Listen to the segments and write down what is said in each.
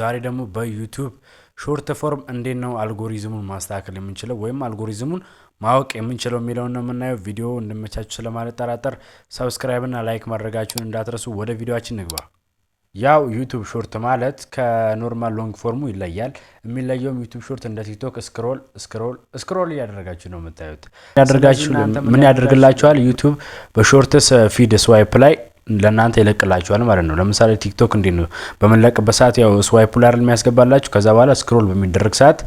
ዛሬ ደግሞ በዩቲዩብ ሾርት ፎርም እንዴት ነው አልጎሪዝሙን ማስተካከል የምንችለው ወይም አልጎሪዝሙን ማወቅ የምንችለው የሚለውን ነው የምናየው። ቪዲዮ እንደመቻችሁ ስለማልጠራጠር ሰብስክራይብ እና ላይክ ማድረጋችሁን እንዳትረሱ። ወደ ቪዲዮአችን ንግባ። ያው ዩቲዩብ ሾርት ማለት ከኖርማል ሎንግ ፎርሙ ይለያል። የሚለየውም ዩቲዩብ ሾርት እንደ ቲክቶክ ስክሮል እያደረጋችሁ ነው የምታዩት። ምን ያደርግላችኋል? ዩቲዩብ በሾርትስ ፊድ ስዋይፕ ላይ ለእናንተ ይለቅላችኋል ማለት ነው። ለምሳሌ ቲክቶክ እንዴት ነው በመለቅበት ሰዓት ያው ስዋይፕ ላይ የሚያስገባላችሁ፣ ከዛ በኋላ ስክሮል በሚደረግ ሰዓት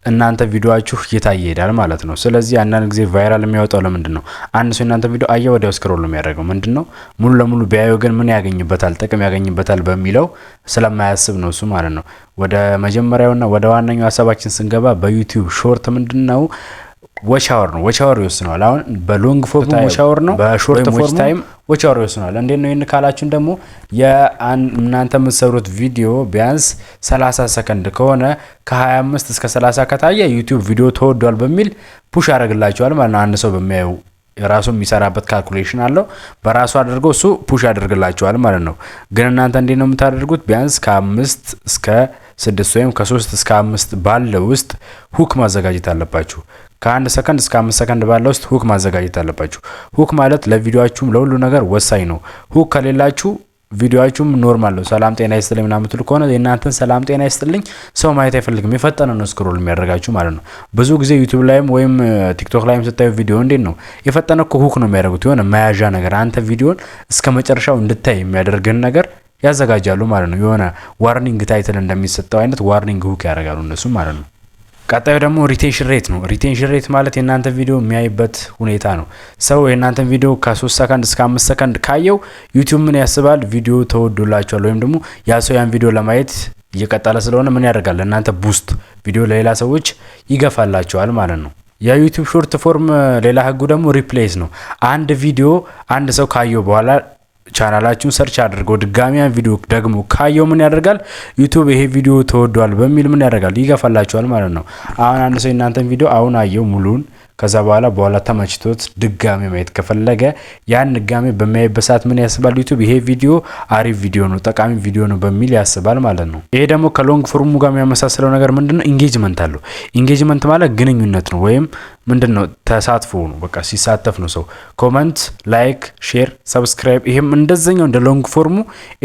እናንተ ቪዲዮአችሁ እየታየ ይሄዳል ማለት ነው። ስለዚህ አንዳንድ ጊዜ ቫይራል የሚያወጣው ለምንድን ነው? አንድ ሰው እናንተ ቪዲዮ አየ ወዲያው ስክሮል ነው የሚያደርገው። ምንድነው ሙሉ ለሙሉ ቢያየው ግን ምን ያገኝበታል፣ ጥቅም ያገኝበታል በሚለው ስለማያስብ ነው እሱ ማለት ነው። ወደ መጀመሪያውና ወደ ዋናኛው ሀሳባችን ስንገባ በዩቲዩብ ሾርት ምንድነው ወቻወር ነው። ወቻወር ይወስነዋል። አሁን በሎንግ ፎርም ወቻወር ነው፣ በሾርት ፎርም ታይም ወቻወር ይወስነዋል። እንዴት ነው ይሄን ካላችሁን ደግሞ እናንተ የምትሰሩት ቪዲዮ ቢያንስ 30 ሰከንድ ከሆነ ከ25 እስከ 30 ከታየ ዩቲዩብ ቪዲዮ ተወዷል በሚል ፑሽ ያደርግላችኋል ማለት ነው። አንድ ሰው በሚያዩ የራሱ የሚሰራበት ካልኩሌሽን አለው፣ በራሱ አድርገው እሱ ፑሽ ያደርግላችኋል ማለት ነው። ግን እናንተ እንዴት ነው የምታደርጉት? ቢያንስ ከ5 እስከ 6 ወይም ከ3 እስከ 5 ባለው ውስጥ ሁክ ማዘጋጀት አለባችሁ። ከ1 ሰከንድ እስከ 5 ሰከንድ ባለው ውስጥ ሁክ ማዘጋጀት አለባችሁ። ሁክ ማለት ለቪዲዮአችሁም ለሁሉ ነገር ወሳኝ ነው። ሁክ ከሌላችሁ ቪዲዮአችሁም ኖርማል ነው። ሰላም ጤና ይስጥልኝ ምናምን የምትሉ ከሆነ የእናንተን ሰላም ጤና ይስጥልኝ ሰው ማየት አይፈልግም። የፈጠነ ነው ስክሮል የሚያደርጋችሁ ማለት ነው። ብዙ ጊዜ ዩቲዩብ ላይም ወይም ቲክቶክ ላይም ስታዩ ቪዲዮ እንዴት ነው የፈጠነ እኮ ሁክ ነው የሚያደርጉት። የሆነ መያዣ ነገር አንተ ቪዲዮን እስከ መጨረሻው እንድታይ የሚያደርግን ነገር ያዘጋጃሉ ማለት ነው። የሆነ ዋርኒንግ ታይትል እንደሚሰጠው አይነት ዋርኒንግ ሁክ ያደርጋሉ እነሱ ማለት ነው። ቀጣዩ ደግሞ ሪቴንሽን ሬት ነው። ሪቴንሽን ሬት ማለት የእናንተ ቪዲዮ የሚያይበት ሁኔታ ነው። ሰው የእናንተ ቪዲዮ ከ3 ሰከንድ እስከ 5 ሰከንድ ካየው ዩቲዩብ ምን ያስባል? ቪዲዮ ተወዶላችኋል ወይም ደግሞ ያ ሰው ያን ቪዲዮ ለማየት እየቀጠለ ስለሆነ ምን ያደርጋል? እናንተ ቡስት ቪዲዮ ለሌላ ሰዎች ይገፋላቸዋል ማለት ነው። የዩቲዩብ ሾርት ፎርም ሌላ ህጉ ደግሞ ሪፕሌስ ነው። አንድ ቪዲዮ አንድ ሰው ካየው በኋላ ቻናላችሁን ሰርች አድርገው ድጋሚያን ቪዲዮ ደግሞ ካየው ምን ያደርጋል? ዩቲዩብ ይሄ ቪዲዮ ተወዷል በሚል ምን ያደርጋል? ይገፋላችኋል ማለት ነው። አሁን አንድ ሰው እናንተን ቪዲዮ አሁን አየው ሙሉን፣ ከዛ በኋላ ተመችቶት ድጋሚ ማየት ከፈለገ ያን ድጋሚ በሚያይበት ሰዓት ምን ያስባል? ዩቲዩብ ይሄ ቪዲዮ አሪፍ ቪዲዮ ነው፣ ጠቃሚ ቪዲዮ ነው በሚል ያስባል ማለት ነው። ይሄ ደግሞ ከሎንግ ፎርሙ ጋር የሚያመሳስለው ነገር ምንድነው? ኢንጌጅመንት አለው። ኢንጌጅመንት ማለት ግንኙነት ነው ወይም ምንድነው? ተሳትፎ ነው። በቃ ሲሳተፍ ነው ሰው። ኮመንት፣ ላይክ፣ ሼር፣ ሰብስክራይብ ይሄም እንደዛኛው እንደ ሎንግ ፎርሙ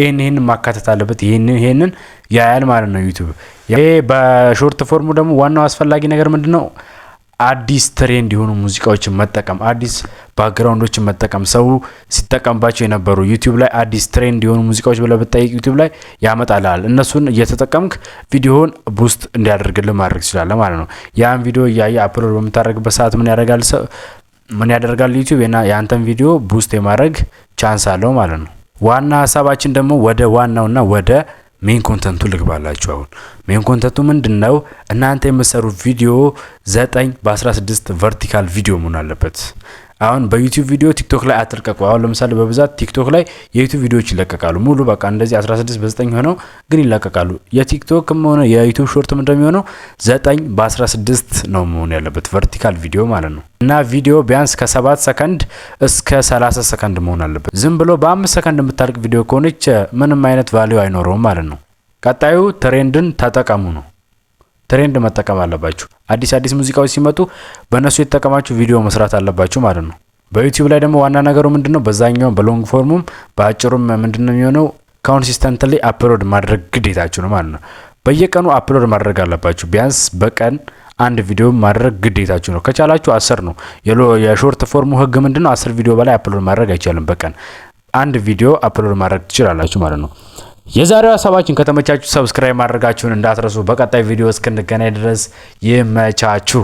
ይሄን ማካተት አለበት። ይሄንን ያያል ማለት ነው ዩቲዩብ። ይሄ በሾርት ፎርሙ ደግሞ ዋናው አስፈላጊ ነገር ምንድነው? አዲስ ትሬንድ የሆኑ ሙዚቃዎችን መጠቀም፣ አዲስ ባክግራውንዶችን መጠቀም። ሰው ሲጠቀምባቸው የነበሩ ዩቲዩብ ላይ አዲስ ትሬንድ የሆኑ ሙዚቃዎች ብለህ ብትጠይቅ ዩቲዩብ ላይ ያመጣልሃል። እነሱን እየተጠቀምክ ቪዲዮውን ቡስት እንዲያደርግልህ ማድረግ ትችላለህ ማለት ነው። ያን ቪዲዮ እያየ አፕሎድ በምታደርግበት ሰዓት ምን ያደርጋል ዩቲዩብ የአንተን ቪዲዮ ቡስት የማድረግ ቻንስ አለው ማለት ነው። ዋና ሀሳባችን ደግሞ ወደ ዋናውና ወደ ሜን ኮንተንቱ ልግባላችሁ። አሁን ሜን ኮንተንቱ ምንድነው? እናንተ የምትሰሩት ቪዲዮ 9 በ16 ቨርቲካል ቪዲዮ መሆን አለበት። አሁን በዩቲዩብ ቪዲዮ ቲክቶክ ላይ አትልቀቁ። አሁን ለምሳሌ በብዛት ቲክቶክ ላይ የዩቲዩብ ቪዲዮዎች ይለቀቃሉ ሙሉ በቃ እንደዚህ 16 በ9 ሆነው ግን ይለቀቃሉ። የቲክቶክም ሆነ የዩቲዩብ ሾርትም እንደሚሆነው 9 በ16 ነው መሆን ያለበት ቨርቲካል ቪዲዮ ማለት ነው። እና ቪዲዮ ቢያንስ ከ7 ሰከንድ እስከ 30 ሰከንድ መሆን አለበት። ዝም ብሎ በ5 ሰከንድ የምታልቅ ቪዲዮ ከሆነች ምንም አይነት ቫልዩ አይኖረውም ማለት ነው። ቀጣዩ ትሬንድን ተጠቀሙ ነው። ትሬንድ መጠቀም አለባችሁ። አዲስ ሙዚቃዎች ሲመጡ በእነሱ የተጠቀማችሁ ቪዲዮ መስራት አለባችሁ ማለት ነው። በዩቲዩብ ላይ ደግሞ ዋና ነገሩ ምንድነው? በዛኛው በሎንግ ፎርሙም በአጭሩም ምንድነው የሚሆነው? ኮንሲስተንትሊ አፕሎድ ማድረግ ግዴታችሁ ነው ማለት ነው። በየቀኑ አፕሎድ ማድረግ አለባችሁ። ቢያንስ በቀን አንድ ቪዲዮ ማድረግ ግዴታችሁ ነው። ከቻላችሁ 10 ነው። የሾርት ፎርሙ ህግ ምንድነው? 10 ቪዲዮ በላይ አፕሎድ ማድረግ አይቻልም። በቀን አንድ ቪዲዮ አፕሎድ ማድረግ ትችላላችሁ ማለት ነው። የዛሬው ሀሳባችን ከተመቻችሁ ሰብስክራይብ ማድረጋችሁን እንዳትረሱ። በቀጣይ ቪዲዮ እስክንገናኝ ድረስ ይመቻችሁ።